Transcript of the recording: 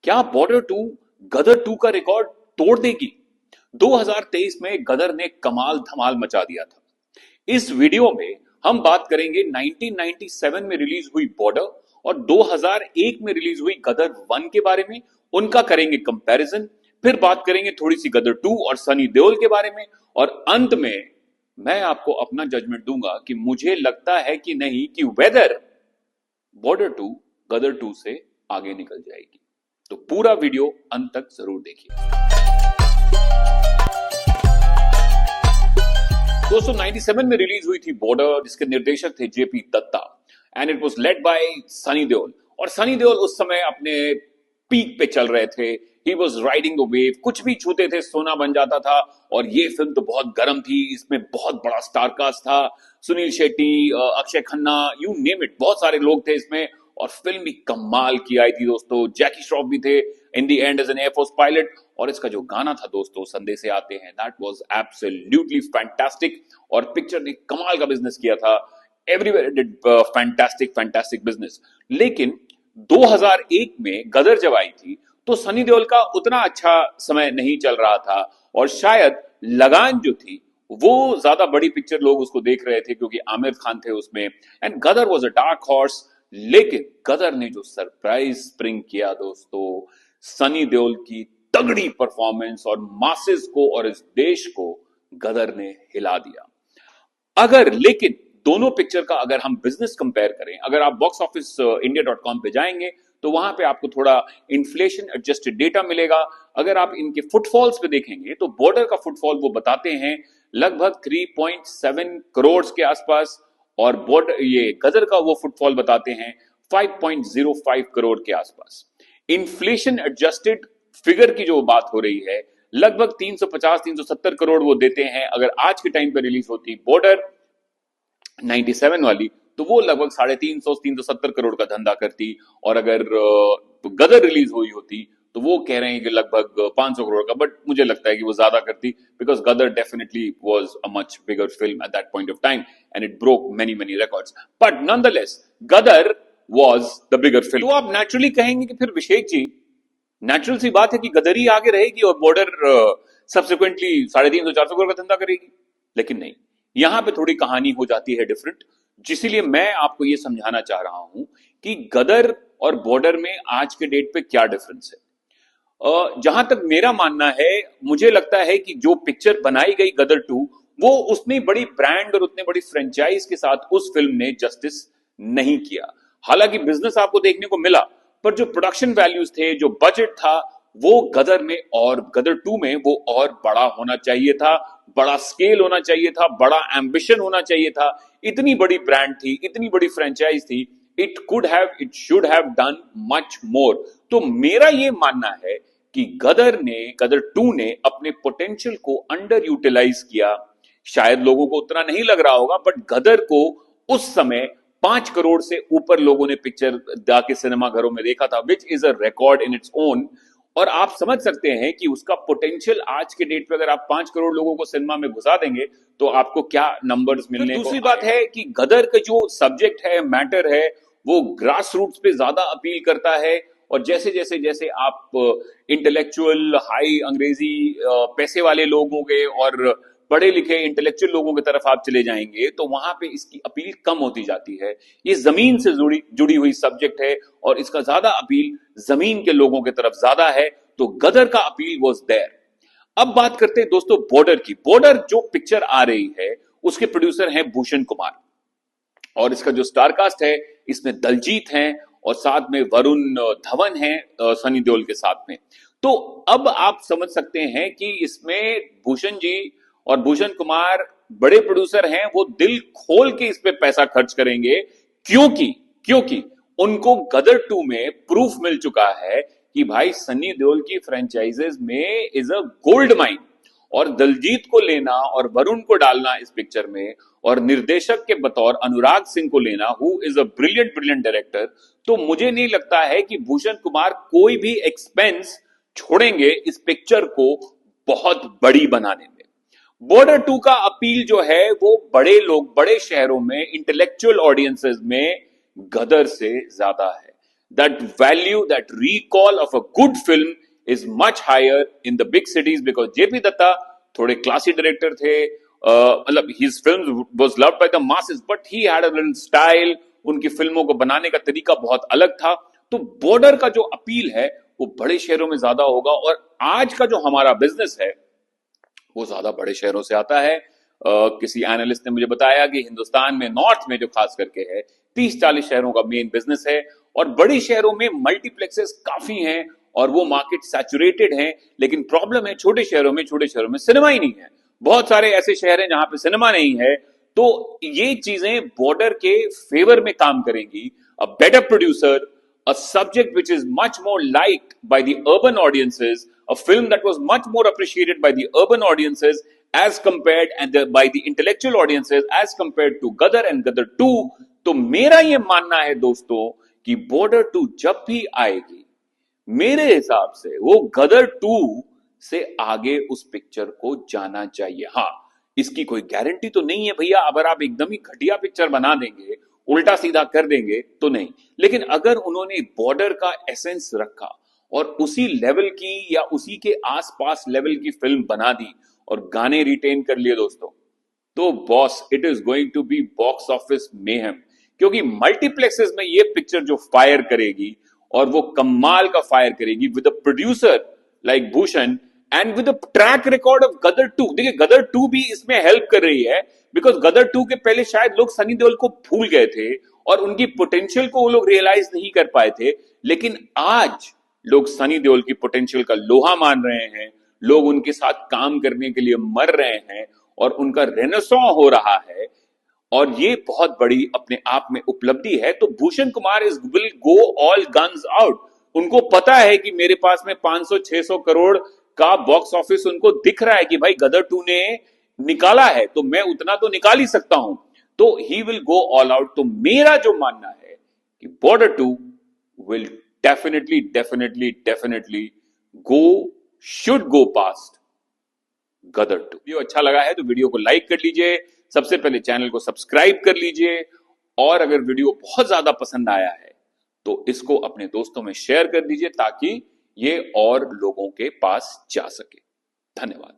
क्या बॉर्डर 2 गदर 2 का रिकॉर्ड तोड़ देगी? 2023 में गदर ने कमाल धमाल मचा दिया था। इस वीडियो में हम बात करेंगे 1997 में रिलीज हुई बॉर्डर और 2001 में रिलीज हुई गदर 1 के बारे में। उनका करेंगे कंपैरिजन, फिर बात करेंगे थोड़ी सी गदर 2 और सनी देओल के बारे में, और अंत में मैं आपको अपना जजमेंट दूंगा कि मुझे लगता है कि नहीं कि वेदर बॉर्डर 2 गदर 2 से आगे निकल जाएगी। तो पूरा वीडियो अंत तक जरूर देखिए। दोस्तों 97 में रिलीज हुई थी बॉर्डर, जिसके निर्देशक थे JP Dutta, and it was led by Sunny Deol. और सनी देओल उस समय अपने पीक पे चल रहे थे। He was riding the wave, कुछ भी छूते थे सोना बन जाता था। और ये फिल्म तो बहुत गर्म थी, इसमें बहुत बड़ा स्टार कास्ट था। Sunil Shetty, Akshay Khanna, you name it, बहुत सारे लोग थे इसमें। और फिल्म भी कमाल की आई थी दोस्तों। जैकी श्रॉफ भी थे in the end as an air force pilot. और इसका जो गाना था दोस्तों, संदेश से आते हैं, दैट वाज एब्सोल्युटली फैंटास्टिक। और पिक्चर ने कमाल का बिजनेस किया था। Everywhere did fantastic business. लेकिन 2001 में गदर जब आई थी तो सनी देओल का उतना अच्छा समय नहीं चल रहा था, और शायद लगान जो थी वो ज्यादा बड़ी पिक्चर लोग उसको देख रहे थे क्योंकि आमिर खान थे उसमें, and Gadar was a dark horse. लेकिन गदर ने जो सरप्राइज स्प्रिंग किया दोस्तों, सनी देओल की तगड़ी परफॉर्मेंस और मासेस को और इस देश को गदर ने हिला दिया। अगर लेकिन दोनों पिक्चर का अगर हम बिजनेस कंपेयर करें, अगर आप बॉक्स ऑफिस इंडिया.com पे जाएंगे तो वहां पे आपको थोड़ा इन्फ्लेशन एडजस्टेड डेटा मिलेगा। अगर आप इनके फुटफॉल्स पे देखेंगे तो बॉर्डर का फुटफॉल वो बताते हैं लगभग 3.7 करोड़ के आसपास, और बॉर्डर ये गदर का वो फुटफॉल बताते हैं 5.05 करोड़ के आसपास। इन्फ्लेशन एडजस्टेड फिगर की जो बात हो रही है, लगभग 350-370 करोड़ वो देते हैं। अगर आज के टाइम पे रिलीज होती बॉर्डर 97 वाली तो वो लगभग 350-370 करोड़ का धंधा करती, और अगर गदर रिलीज हुई होती तो वो कह रहे हैं कि लगभग 500 करोड़ का। बट मुझे लगता है कि वो ज्यादा करती, because Gadar definitely was a much bigger film at that point of time and it broke many records. But nonetheless Gadar was the bigger film. तो आप नेचुरली कहेंगे कि फिर अभिषेक जी, नेचुरल सी बात है कि गदर ही आगे रहेगी और बॉर्डर सब्सिक्वेंटली 350-400 करोड़ का धंधा करेगी। लेकिन नहीं, यहां पे थोड़ी कहानी हो जाती है डिफरेंट, जिसलिए मैं आपको यह समझाना चाह रहा हूं कि गदर और बॉर्डर में आज के डेट पे क्या डिफरेंस है। जहां तक मेरा मानना है, मुझे लगता है कि जो पिक्चर बनाई गई गदर 2, वो उतनी बड़ी ब्रांड और उतने बड़ी फ्रेंचाइज के साथ उस फिल्म ने जस्टिस नहीं किया। हालांकि बिजनेस आपको देखने को मिला, पर जो प्रोडक्शन वैल्यूज थे, जो बजट था, वो गदर में और गदर 2 में वो और बड़ा होना चाहिए था, बड़ा स्केल होना चाहिए था, बड़ा एम्बिशन होना चाहिए था। इतनी बड़ी ब्रांड थी, इतनी बड़ी फ्रेंचाइज थी, it should have done much more. तो मेरा ये मानना है कि गदर 2 ने अपने पोटेंशियल को अंडर यूटिलाइज किया। शायद लोगों को उतना नहीं लग रहा होगा, बट गदर को उस समय 5 करोड़ से ऊपर लोगों ने पिक्चर जाके सिनेमा घरों में देखा था, which is a record in its own. और आप समझ सकते हैं कि उसका पोटेंशियल आज के डेट पे अगर आप 5 करोड़ लोगों को सिनेमा में घुसा देंगे तो आपको क्या नंबर्स मिलने को। दूसरी बात है कि गदर का जो सब्जेक्ट है, मैटर है, वो ग्रास रूट्स पे ज्यादा अपील करता है। और जैसे जैसे जैसे आप इंटेलेक्चुअल, हाई अंग्रेजी पैसे वाले लोग होंगे और पढ़े लिखे इंटेलेक्चुअल लोगों की तरफ आप चले जाएंगे तो वहां पे इसकी अपील कम होती जाती है। ये जमीन से जुड़ी हुई सब्जेक्ट है और इसका ज्यादा अपील जमीन के लोगों की तरफ ज्यादा है। तो गदर का अपील वाज देयर। अब बात करते हैं दोस्तों बॉर्डर की। बॉर्डर जो पिक्चर आ रही है उसके प्रोड्यूसर हैं भूषण कुमार, और इसका जो स्टारकास्ट है इसमें दलजीत हैं और साथ में वरुण धवन हैं सनी देओल के साथ में। तो अब आप समझ सकते हैं कि इसमें भूषण जी और भूषण कुमार बड़े प्रोड्यूसर हैं, वो दिल खोल के इस पे पैसा खर्च करेंगे, क्योंकि उनको गदर 2 में प्रूफ मिल चुका है कि भाई सनी देओल की फ्रेंचाइजेस में इज अ गोल्ड माइन। और दलजीत को लेना और वरुण को डालना इस पिक्चर में, और निर्देशक के बतौर अनुराग सिंह को लेना, who is a brilliant director, तो मुझे नहीं लगता है कि भूषण कुमार कोई भी एक्सपेंस छोड़ेंगे इस पिक्चर को बहुत बड़ी बनाने में। बॉर्डर 2 का अपील जो है वो बड़े लोग, बड़े शहरों में, इंटेलेक्चुअल ऑडियंसेस में गदर से ज्यादा है। that value, that recall of a good film is much higher in the big cities because JP Datta थोड़े क्लासी डायरेक्टर थे. मतलब his films was loved by the masses but he had a little style. उनकी फिल्मों को बनाने का तरीका बहुत अलग था. तो बॉर्डर का जो अपील है वो बड़े शहरों में ज्यादा होगा और आज का जो हमारा बिजनेस है वो ज्यादा बड़े शहरों से आता है. किसी एनालिस्ट ने मुझे बताया कि हिंदुस्तान में नॉर्थ में जो खास करके है 30-40 शहरों का मेन बिजनेस है और बड़ी शहरों में मल्टीप्लेक्सेस काफी हैं और वो मार्केट सैचुरेटेड हैं. लेकिन प्रॉब्लम है छोटे शहरों में सिनेमा ही नहीं है. बहुत सारे ऐसे शहर हैं जहां पे सिनेमा नहीं है. तो ये चीजें बॉर्डर के फेवर में काम करेंगी. A better producer, a subject which is much more liked by the urban audiences, a film that was much more appreciated by the urban audiences as compared and by the intellectual audiences as compared to Gadar and Gadar 2. तो मेरा ये मानना है दोस्तों कि बॉर्डर 2 जब भी आएगी मेरे हिसाब से वो गदर 2 से आगे उस पिक्चर को जाना चाहिए. हाँ, इसकी कोई गारंटी तो नहीं है भैया. अगर आप एकदम ही घटिया पिक्चर बना देंगे, उल्टा सीधा कर देंगे तो नहीं. लेकिन अगर उन्होंने बॉर्डर का एसेंस रखा और उसी लेवल की या उसी के आसपास लेवल की फिल्म बना दी और गाने रिटेन कर लिए दोस्तों, तो boss it is going to be box office mayhem. क्योंकि मल्टीप्लेक्सेस में ये पिक्चर जो फायर करेगी और वो कमाल का फायर करेगी with a producer like Bhushan and with a track record of Gadar 2. देखिए गदर 2 भी इसमें हेल्प कर रही है बिकॉज गदर 2 के पहले शायद लोग सनी देओल को भूल गए थे और उनकी पोटेंशियल को वो लोग रियलाइज नहीं कर पाए थे. लेकिन आज लोग सनी देओल की पोटेंशियल का लोहा मान रहे हैं. लोग उनके साथ काम करने के लिए मर रहे हैं और उनका रेनेसां हो रहा है और ये बहुत बड़ी अपने आप में उपलब्धि है. तो Bhushan Kumar is will go all guns out. उनको पता है कि मेरे पास में 500-600 करोड़ का बॉक्स ऑफिस उनको दिख रहा है कि भाई गदर 2 ने निकाला है तो मैं उतना तो निकाल ही सकता हूं. तो he will go all out. तो मेरा जो मानना है कि Border 2 will definitely go should go past Gadar 2. Video अच्छा लगा है तो वीडियो को लाइक कर लीजिए. सबसे पहले चैनल को सब्सक्राइब कर लीजिए और अगर वीडियो बहुत ज्यादा पसंद आया है तो इसको अपने दोस्तों में शेयर कर दीजिए ताकि ये और लोगों के पास जा सके. धन्यवाद.